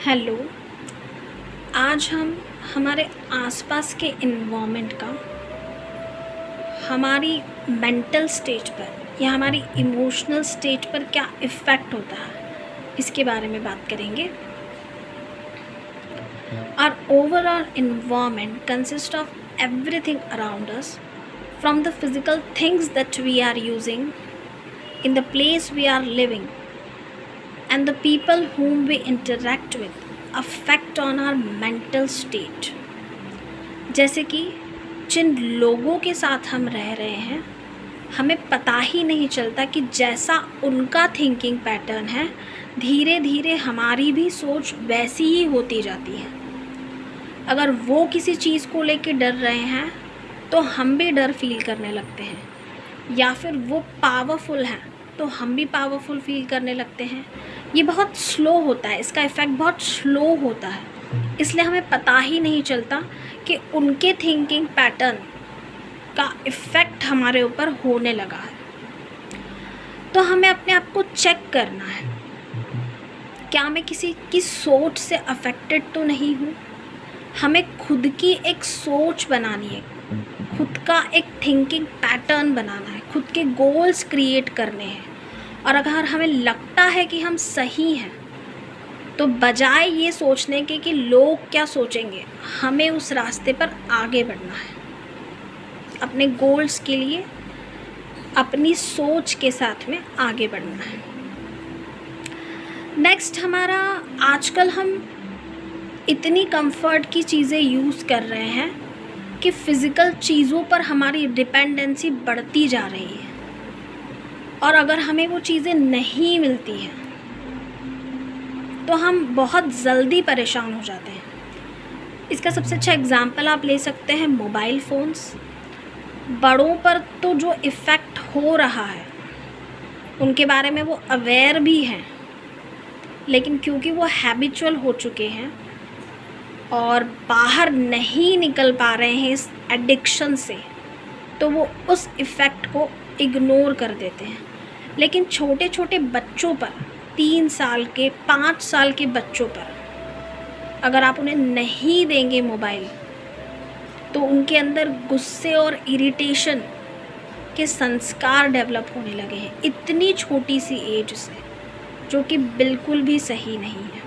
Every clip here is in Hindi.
हेलो। आज हम हमारे आसपास के इन्वामेंट का हमारी मेंटल स्टेज पर या हमारी इमोशनल स्टेज पर क्या इफ़ेक्ट होता है इसके बारे में बात करेंगे। Our overall environment consists of everything around us, from the physical things that we are using in the place we are living and the people whom we interact with affect on our mental state। जैसे कि जिन लोगों के साथ हम रह रहे हैं हमें पता ही नहीं चलता कि जैसा उनका थिंकिंग पैटर्न है धीरे धीरे हमारी भी सोच वैसी ही होती जाती है। अगर वो किसी चीज़ को लेके डर रहे हैं तो हम भी डर फील करने लगते हैं, या फिर वो पावरफुल हैं तो हम भी पावरफुल फील करने लगते हैं। ये बहुत स्लो होता है, इसका इफ़ेक्ट बहुत स्लो होता है, इसलिए हमें पता ही नहीं चलता कि उनके थिंकिंग पैटर्न का इफ़ेक्ट हमारे ऊपर होने लगा है। तो हमें अपने आप को चेक करना है, क्या मैं किसी की सोच से अफेक्टेड तो नहीं हूँ। हमें खुद की एक सोच बनानी है, खुद का एक थिंकिंग पैटर्न बनाना है, खुद के गोल्स क्रिएट करने हैं। और अगर हमें लगता है कि हम सही हैं तो बजाय ये सोचने के कि लोग क्या सोचेंगे, हमें उस रास्ते पर आगे बढ़ना है। अपने गोल्स के लिए अपनी सोच के साथ में आगे बढ़ना है। नेक्स्ट हमारा, आजकल हम इतनी कंफर्ट की चीज़ें यूज़ कर रहे हैं कि फ़िज़िकल चीज़ों पर हमारी डिपेंडेंसी बढ़ती जा रही है, और अगर हमें वो चीज़ें नहीं मिलती हैं तो हम बहुत जल्दी परेशान हो जाते हैं। इसका सबसे अच्छा एग्ज़ाम्पल आप ले सकते हैं मोबाइल फ़ोन्स। बड़ों पर तो जो इफ़ेक्ट हो रहा है उनके बारे में वो अवेयर भी हैं, लेकिन क्योंकि वो हैबिचुअल हो चुके हैं और बाहर नहीं निकल पा रहे हैं इस एडिक्शन से, तो वो उस इफ़ेक्ट को इग्नोर कर देते हैं। लेकिन छोटे छोटे बच्चों पर, 3 साल के 5 साल के बच्चों पर अगर आप उन्हें नहीं देंगे मोबाइल तो उनके अंदर गुस्से और इरिटेशन के संस्कार डेवलप होने लगे हैं इतनी छोटी सी एज से, जो कि बिल्कुल भी सही नहीं है।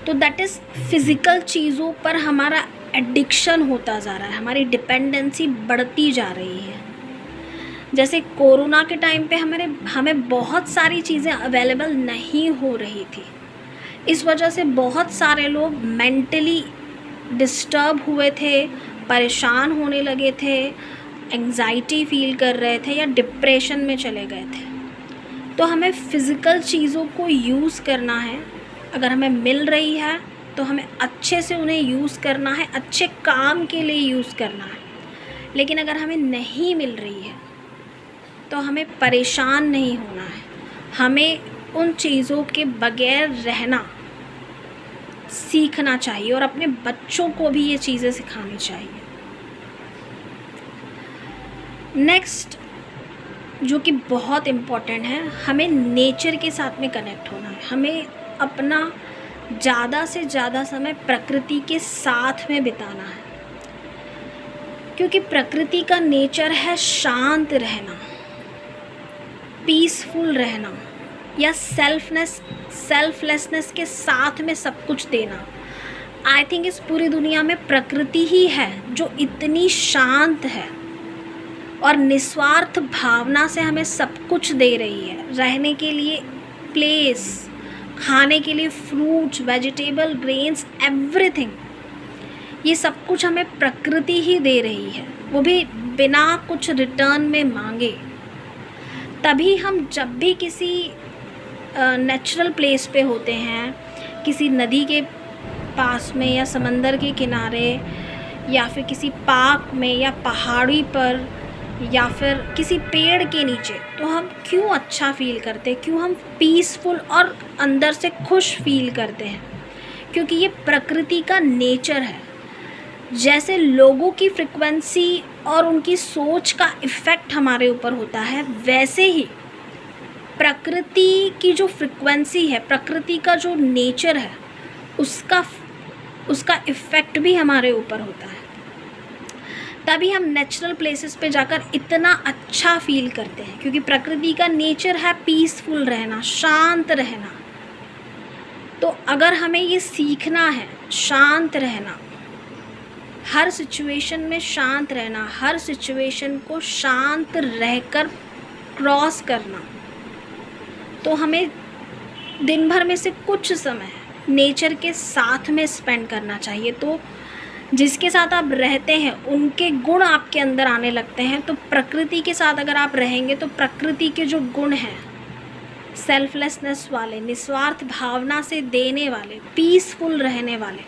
तो दैट इज़ फिज़िकल चीज़ों पर हमारा एडिक्शन होता जा रहा है, हमारी डिपेंडेंसी बढ़ती जा रही है। जैसे कोरोना के टाइम पे हमें बहुत सारी चीज़ें अवेलेबल नहीं हो रही थी, इस वजह से बहुत सारे लोग मेंटली डिस्टर्ब हुए थे, परेशान होने लगे थे, एंजाइटी फील कर रहे थे या डिप्रेशन में चले गए थे। तो हमें फ़िज़िकल चीज़ों को यूज़ करना है। अगर हमें मिल रही है तो हमें अच्छे से उन्हें यूज़ करना है, अच्छे काम के लिए यूज़ करना है। लेकिन अगर हमें नहीं मिल रही है तो हमें परेशान नहीं होना है, हमें उन चीज़ों के बगैर रहना सीखना चाहिए और अपने बच्चों को भी ये चीज़ें सिखानी चाहिए। नेक्स्ट जो कि बहुत इम्पॉर्टेंट है, हमें नेचर के साथ में कनेक्ट होना है। हमें अपना ज़्यादा से ज़्यादा समय प्रकृति के साथ में बिताना है, क्योंकि प्रकृति का नेचर है शांत रहना, पीसफुल रहना, या सेल्फलेसनेस के साथ में सब कुछ देना। आई थिंक इस पूरी दुनिया में प्रकृति ही है जो इतनी शांत है और निस्वार्थ भावना से हमें सब कुछ दे रही है। रहने के लिए प्लेस, खाने के लिए फ्रूट्स, वेजिटेबल, ग्रेन्स, एवरीथिंग, ये सब कुछ हमें प्रकृति ही दे रही है, वो भी बिना कुछ रिटर्न में मांगे। तभी हम जब भी किसी नेचुरल प्लेस पे होते हैं, किसी नदी के पास में या समंदर के किनारे या फिर किसी पार्क में या पहाड़ी पर या फिर किसी पेड़ के नीचे, तो हम क्यों अच्छा फील करते हैं, क्यों हम पीसफुल और अंदर से खुश फील करते हैं? क्योंकि ये प्रकृति का नेचर है। जैसे लोगों की फ्रिक्वेंसी और उनकी सोच का इफ़ेक्ट हमारे ऊपर होता है, वैसे ही प्रकृति की जो फ्रिक्वेंसी है, प्रकृति का जो नेचर है, उसका इफ़ेक्ट भी हमारे ऊपर होता है। तभी हम नेचुरल प्लेसेस पे जाकर इतना अच्छा फील करते हैं, क्योंकि प्रकृति का नेचर है पीसफुल रहना, शांत रहना। तो अगर हमें ये सीखना है शांत रहना, हर सिचुएशन में शांत रहना, हर सिचुएशन को शांत रहकर क्रॉस करना, तो हमें दिन भर में से कुछ समय नेचर के साथ में स्पेंड करना चाहिए। तो जिसके साथ आप रहते हैं उनके गुण आपके अंदर आने लगते हैं। तो प्रकृति के साथ अगर आप रहेंगे तो प्रकृति के जो गुण हैं, सेल्फलेसनेस वाले, निस्वार्थ भावना से देने वाले, पीसफुल रहने वाले,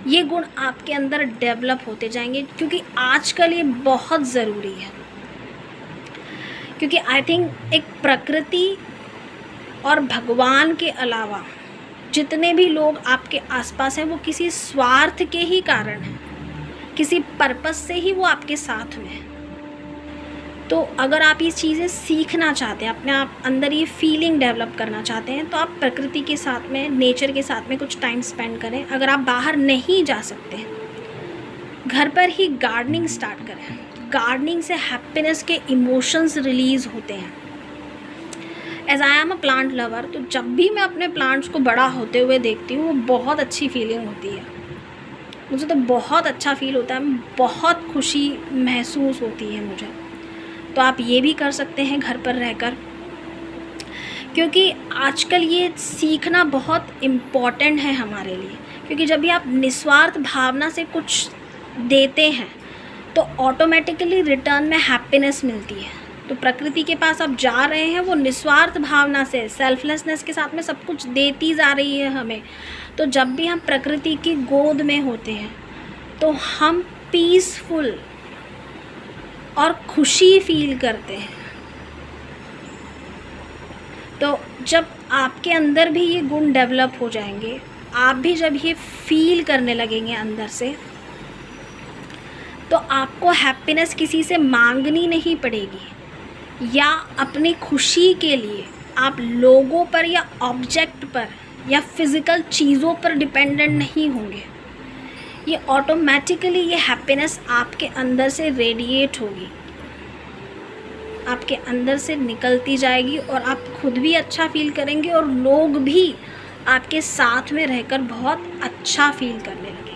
ये गुण आपके अंदर डेवलप होते जाएंगे। क्योंकि आजकल ये बहुत ज़रूरी है, क्योंकि आई थिंक एक प्रकृति और भगवान के अलावा जितने भी लोग आपके आसपास हैं वो किसी स्वार्थ के ही कारण हैं, किसी पर्पस से ही वो आपके साथ में हैं। तो अगर आप ये चीज़ें सीखना चाहते हैं, अपने आप अंदर ये फीलिंग डेवलप करना चाहते हैं, तो आप प्रकृति के साथ में, नेचर के साथ में कुछ टाइम स्पेंड करें। अगर आप बाहर नहीं जा सकते, घर पर ही गार्डनिंग स्टार्ट करें। गार्डनिंग से हैप्पीनेस के इमोशंस रिलीज़ होते हैं। As I am a plant lover, तो जब भी मैं अपने प्लांट्स को बड़ा होते हुए देखती हूँ वो बहुत अच्छी फीलिंग होती है। मुझे तो बहुत अच्छा फील होता है, बहुत खुशी महसूस होती है मुझे। तो आप ये भी कर सकते हैं घर पर रहकर, क्योंकि आजकल ये सीखना बहुत इम्पॉर्टेंट है हमारे लिए। क्योंकि जब भी आप निस्वार्थ भावना से कुछ देते हैं तो ऑटोमेटिकली रिटर्न में हैप्पीनेस मिलती है। तो प्रकृति के पास आप जा रहे हैं, वो निस्वार्थ भावना से, सेल्फलेसनेस के साथ में सब कुछ देती जा रही है हमें। तो जब भी हम प्रकृति की गोद में होते हैं तो हम पीसफुल और खुशी फील करते हैं। तो जब आपके अंदर भी ये गुण डेवलप हो जाएंगे, आप भी जब ये फील करने लगेंगे अंदर से, तो आपको हैप्पीनेस किसी से मांगनी नहीं पड़ेगी, या अपनी खुशी के लिए आप लोगों पर या ऑब्जेक्ट पर या फिज़िकल चीज़ों पर डिपेंडेंट नहीं होंगे। ये ऑटोमेटिकली ये हैप्पीनेस आपके अंदर से रेडिएट होगी, आपके अंदर से निकलती जाएगी, और आप खुद भी अच्छा फील करेंगे और लोग भी आपके साथ में रहकर बहुत अच्छा फील करने लगेंगे।